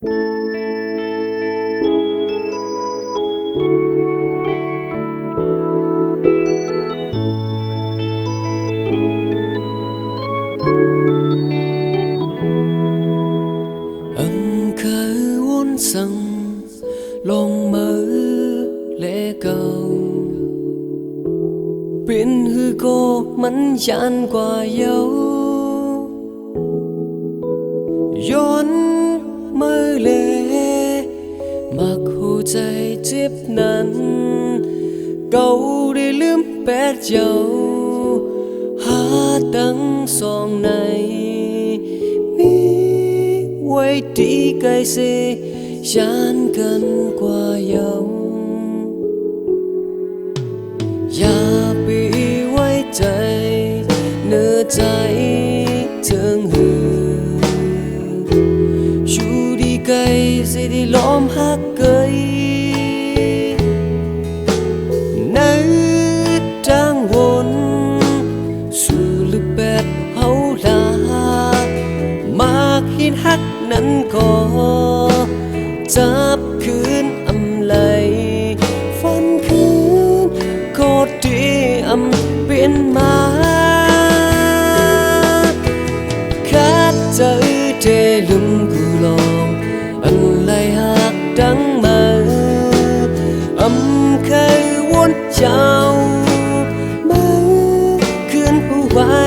เคยวนสั่งลงมือและเก่าเป็นหือโกมันยันกว่าเยาย้อนมือเลมักหัวใจเจ็บนั้นเก่าได้ลืมแปดเจ้าหาตั้งสองในมีไว้ดีไกลเสียยันกันกว่าเยาอย่าไปไว้ใจเนื้อใจเถิงหืออยู่ดีไกลเสียที่ล้อมหักเกยในทางวนสู่ลึกแบบเฮาลามากหินหักนั้นก็จับคืนอำไลฝันคืนโคตรดีอำเป็นมาคัดใจเทลุมกูลองอันไลหักดังมาอำเคยวนเจ้ามาคืนผู้ไว้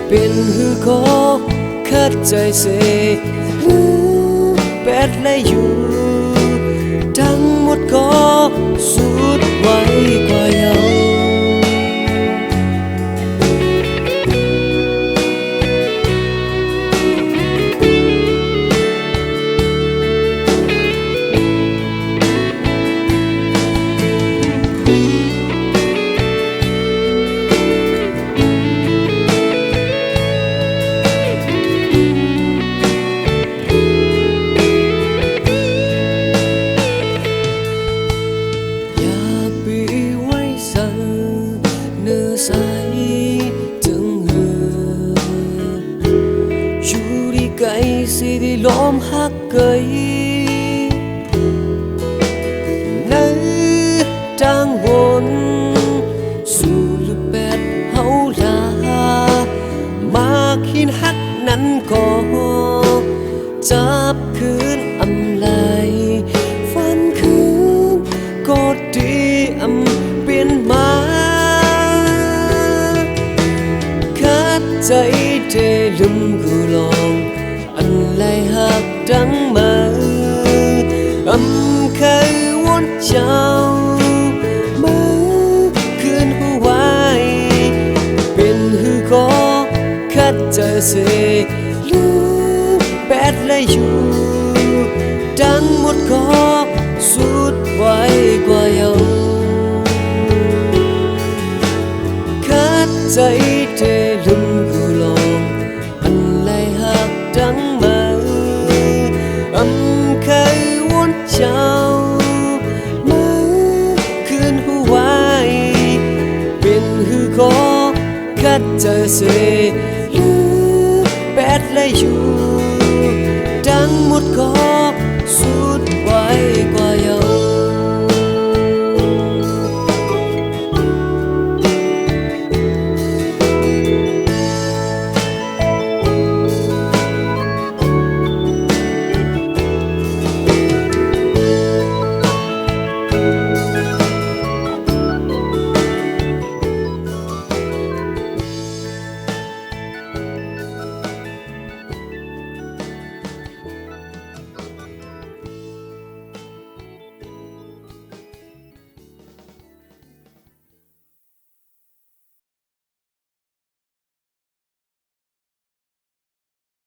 เป็นหือขอคัดใจเสแปดและอยู่ทั้งหมดก็สุดไว้กว่าเยาสายถึงหืออยู่ดีไกลสิได้ล้อมหักเกยในทางวนสู่ลึกแปดเฮาลามากหินหักนั้นก็จับคืนอำไลฝันคืนก็ดีอำเปลี่ยนมาใจเทลุมกูลองอันไลหักดังมาอำเคยวนเจ้ามาคืนหัวไว้เป็นหือก็คัดใจเสียลืมแปดและอยู่ทั้งหมดก็สุดไว้กว่าเยาคัดใจเทลุมอันไลหักดังมาอำเคยวนเจ้ามาคืนหัวไว้เป็นหือขอคัดใจเสียลืมแปดและอยู่